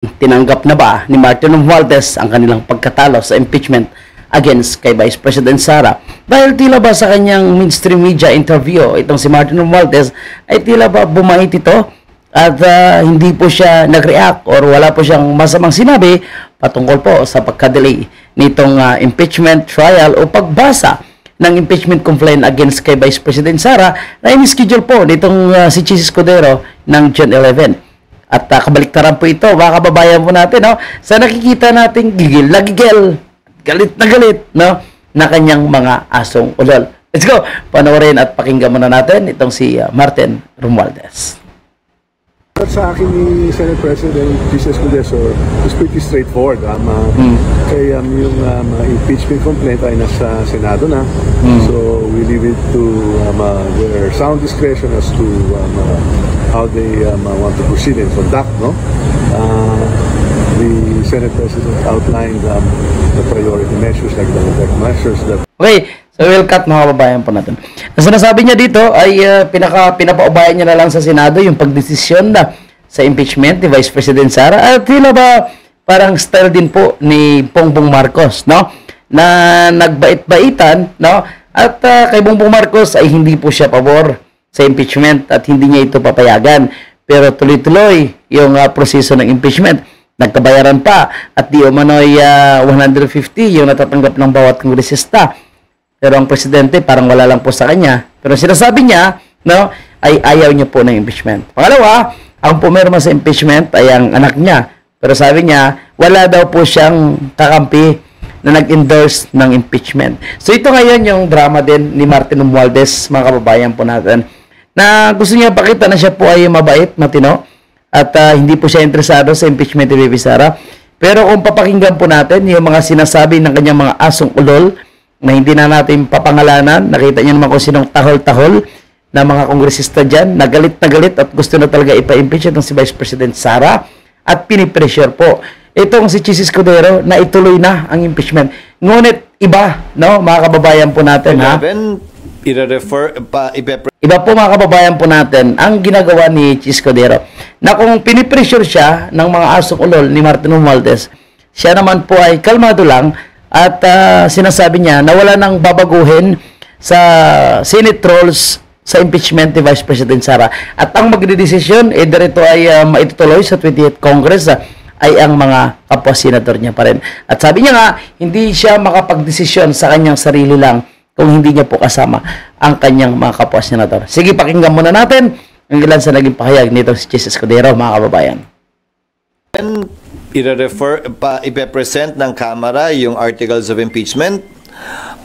Tinanggap na ba ni Martin Romualdez ang kanilang pagkatalo sa impeachment against kay Vice President Sara? Dahil tila ba sa kanyang mainstream media interview, itong si Martin Romualdez ay tila ba bumait ito at hindi po siya nag-react or wala po siyang masamang sinabi patungkol po sa pagka-delay nitong impeachment trial o pagbasa ng impeachment complaint against kay Vice President Sara na in-schedule po nitong si Chis Escudero ng June 11. At kabaliktaran po ito, mga kababayan po natin, no? Sa nakikita nating gigil na gigil, galit na galit, no? Na kanyang mga asong ulol. Let's go! Panoorin at pakinggan muna natin itong si Martin Romualdez. Sa akin ni Senate President Chis Escudero is pretty straightforward. Kaya yung impeachment complaint ay nasa Senado na. So we leave it to their sound discretion as to how they want to proceed and conduct. No? The Senate President outlined the priority measures like the measures that... Okay, so we'll cut mga kababayan po natin. Ang sinasabi niya dito ay pinapaubayan niya na lang sa Senado yung pagdesisyon na sa impeachment ni Vice President Sara. At tila ba parang style din po ni Bongbong Marcos, no? Na nagbait-baitan, no? At kay Bongbong Marcos ay hindi po siya pabor sa impeachment at hindi niya ito papayagan. Pero tuloy-tuloy yung proseso ng impeachment. Nagkabayaran pa at di umano'y 150 yung natatanggap ng bawat kongresista. Pero ang presidente parang wala lang po sa kanya. Pero sinasabi niya, no, ay ayaw niya po ng impeachment. Pangalawa, ang pumirma sa impeachment ay ang anak niya. Pero sabi niya, wala daw po siyang kakampi na nag-endorse ng impeachment. So ito ngayon yung drama din ni Martin Romualdez, mga kababayan po natin, na gusto niya pakita na siya po ay mabait, matino, at hindi po siya interesado sa impeachment ni Bibi Sara. Pero kung papakinggan po natin yung mga sinasabi ng kanyang mga asong ulol, na hindi na natin papangalanan, nakita niyo naman kung sinong tahol-tahol na mga kongresista dyan, na galit at gusto na talaga ipa-impeach itong si Vice President Sara at pinipressure po itong si Chis Escudero na ituloy na ang impeachment. Ngunit iba, no, mga kababayan po natin, iba po mga kababayan po natin ang ginagawa ni Chis Escudero na kung pinipressure siya ng mga asong ulol ni Martin Romualdez, siya naman po ay kalmado lang at sinasabi niya na wala nang babaguhin sa Senate rules sa impeachment ni Vice President Sara. At ang magdedesisyon, either ito ay maitutuloy sa 20th Congress, ay ang mga kapwa-senador niya pa rin. At sabi niya nga, hindi siya makapagdesisyon sa kanyang sarili lang kung hindi niya po kasama ang kanyang mga kapwa-senador. Sige, pakinggan muna natin ang ilan sa naging pahayag nito si Chis Escudero, mga kababayan. Ipe-present ng Kamara yung articles of impeachment,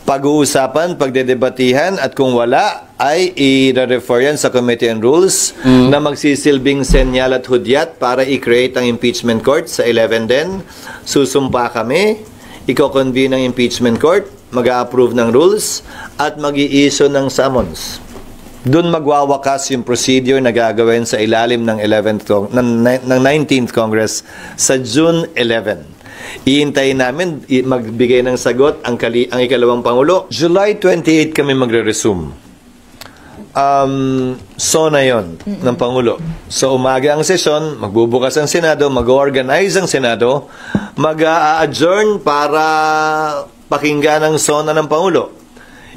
pag-uusapan, pagdedebatihan, at kung wala, ay i-refer yan sa Committee on Rules na magsisilbing senyal at hudyat para i-create ang impeachment court sa 11 din. Susumpa kami, i-convene ng impeachment court, mag-a-approve ng rules, at mag-i-issue ng summons. Doon magwawakas yung procedure na gagawin sa ilalim ng 19th Congress sa June 11. Iintayin namin magbigay ng sagot ang ikalawang Pangulo. July 28 kami magre-resume. SONA yon ng Pangulo. So umaga ang sesyon, magbubukas ang Senado, mag-organize ang Senado, mag-a-adjourn para pakinggan ang SONA ng Pangulo.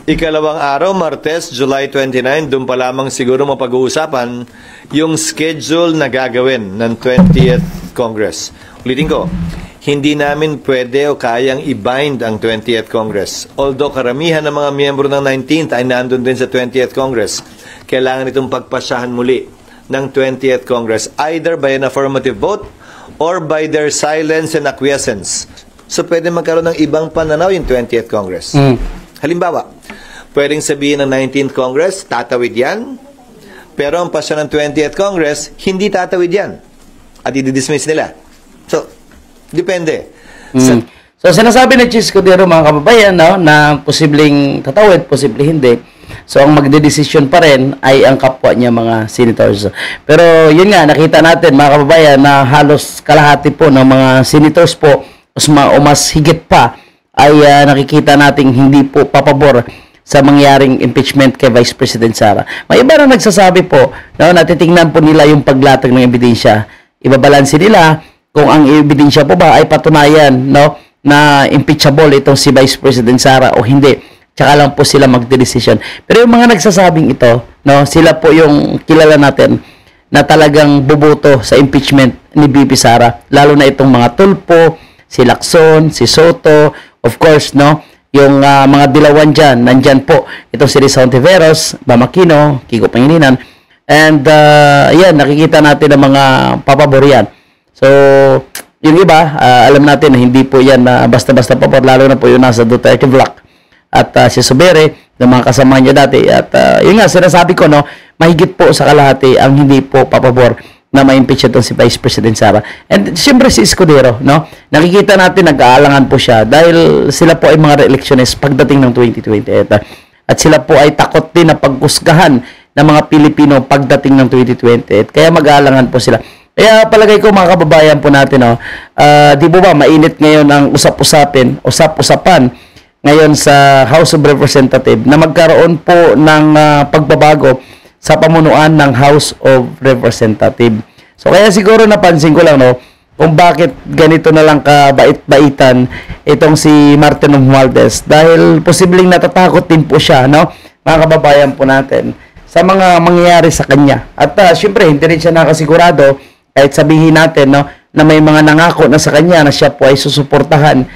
Ikalawang araw, Martes, July 29, doon pa lamang siguro mapag-uusapan yung schedule na gagawin ng 20th Congress. Ulitin ko, hindi namin pwede o kayang i-bind ang 20th Congress. Although karamihan ng mga miyembro ng 19th ay nandun din sa 20th Congress, kailangan itong pagpasyahan muli ng 20th Congress, either by an affirmative vote or by their silence and acquiescence. So pwede magkaroon ng ibang pananaw yung 20th Congress. Halimbawa, pwedeng sabihin ng 19th Congress, tatawid yan. Pero ang pasya ng 20th Congress, hindi tatawid yan. At i-dismiss nila. So, depende. So, sinasabi ni Chis Escudero, mga kababayan, no, na posibleng tatawid, posibleng hindi. So, ang magdedesisyon pa rin ay ang kapwa niya mga senators. Pero, yun nga, nakita natin, mga kababayan, na halos kalahati po ng mga senators po, o mas higit pa, ay nakikita nating hindi po papabor sa mangyaring impeachment kay Vice President Sara. May iba na nagsasabi po, no, natitingnan po nila yung paglatag ng ebidensya. Ibabalansin nila kung ang ebidensya po ba ay patunayan, no, na impeachable itong si Vice President Sara o hindi. Tsaka lang po sila magdedesisyon. Pero yung mga nagsasabing ito, no, sila po yung kilala natin na talagang buboto sa impeachment ni VP Sara. Lalo na itong mga Tulfo, si Lacson, si Soto, of course, no, yung mga dilawan dyan, nandyan po. Itong si Rizal Ontiveros, Bam Aquino, Kiko Pangilinan. And yan, nakikita natin ang mga papabor yan. So, yung iba, alam natin na hindi po yan basta-basta papabor, lalo na po yung nasa Duterte Block. At si Subere, ng mga kasama niya dati. At yun nga, sinasabi ko, no, mahigit po sa kalahati ang hindi po papabor na ma-impeach itong si Vice President Sara. And siyempre si Escudero, no, nakikita natin nag-aalangan po siya dahil sila po ay mga re-electionist pagdating ng 2028. At sila po ay takot din na pagkusgahan ng mga Pilipino pagdating ng 2028. Kaya mag-aalangan po sila. Kaya palagay ko mga kababayan po natin, no, di po ba mainit ngayon ang usap-usapan ngayon sa House of Representatives na magkaroon po ng pagbabago sa pamunuan ng House of Representatives. So kaya siguro napansin ko lang, no, kung bakit ganito na lang kabait-baitan itong si Martin Romualdez dahil posibleng natatakot din po siya, no, mga kababayan po natin, sa mga mangyayari sa kanya. At syempre hindi rin siya nakasigurado kahit sabihin natin, no, na may mga nangako na sa kanya na siya po ay susuportahan,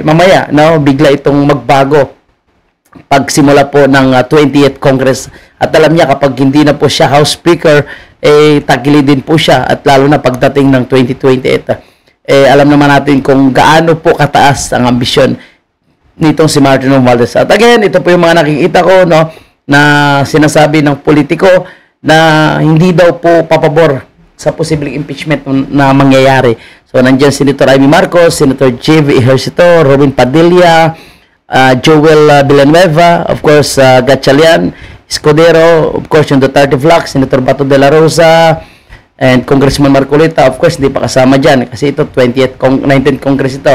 mamaya, no, bigla itong magbago pagsimula po ng 20th Congress. At alam niya kapag hindi na po siya House Speaker, tagili din po siya. At lalo na pagdating ng 2028, alam naman natin kung gaano po kataas ang ambisyon nitong si Martin Romualdez. At again, ito po yung mga nakikita ko, no, na sinasabi ng politiko na hindi daw po papabor sa posibleng impeachment na mangyayari. So, nandiyan Senator Amy Marcos, Senator J.V. Ejercito, Robin Padilla, Joel Villanueva, of course, Gatchalian, Escudero, of course, yung Duterte Block, Senator Bato de la Rosa, and Congressman Marcolita. Of course, hindi pa kasama dyan kasi ito, 19th Congress ito.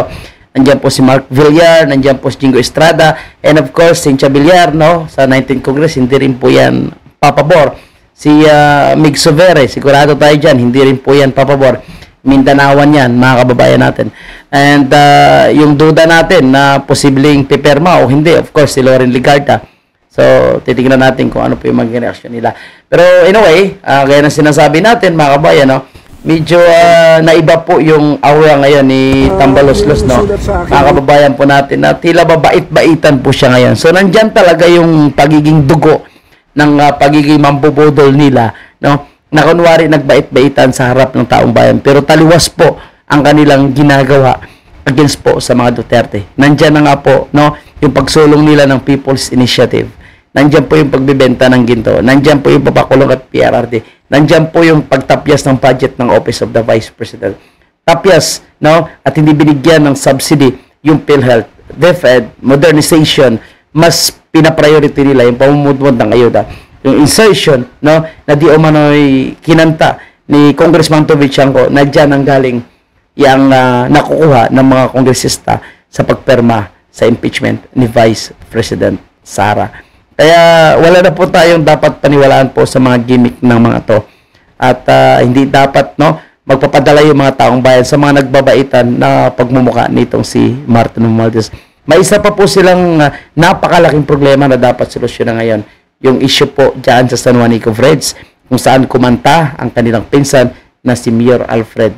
Nandiyan po si Mark Villar, nandiyan po si Jingo Estrada, and of course, Cynthia Villar, no, sa 19th Congress, hindi rin po yan papabor. Si Mig Sovere, sigurado tayo dyan, hindi rin po yan papabor. Mindanawan yan, mga kababayan natin. And yung duda natin na posibleng piperma o hindi, of course, si Loren Ligarda. So, titignan natin kung ano po yung magiging reaction nila. Pero anyway, gaya ng sinasabi natin, mga kababayan, no, medyo naiba po yung aura ngayon ni Tambaloslos, no, mga kababayan po natin, na tila ba bait-baitan po siya ngayon. So, nandyan talaga yung pagiging dugo ng pagiging mambubudol nila, no, na kunwari nagbait-baitan sa harap ng taong bayan, pero taliwas po ang kanilang ginagawa against po sa mga Duterte. Nandiyan na nga po, no, yung pagsulong nila ng People's Initiative. Nandiyan po yung pagbibenta ng ginto. Nandiyan po yung papakulong at PRRD. Nandiyan po yung pagtapyas ng budget ng Office of the Vice President. Tapyas, no, at hindi binigyan ng subsidy yung PhilHealth, DepEd, modernization, mas pinapriority nila yung pamumudmod ng ayuda. Yung insertion, no, na di umano'y kinanta ni Congressman Tovichanco na dyan ang galing yung nakukuha ng mga kongresista sa pagperma sa impeachment ni Vice President Sara. Kaya wala na po tayong dapat paniwalaan po sa mga gimmick ng mga to. At hindi dapat, no, magpapadala yung mga taong bayan sa mga nagbabaitan na pagmumuka nitong si Martin Romualdez. May isa pa po silang napakalaking problema na dapat solusyonan ngayon. Yung issue po dyan sa San Juanico Freds, kung saan kumanta ang kanilang pinsan na si Mayor Alfred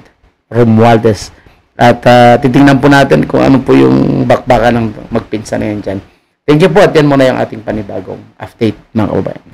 Romualdez. At titingnan po natin kung ano po yung bakbakan ng magpinsan na yan dyan. Thank you po, at yan muna yung ating panibagong update, mga kababayan.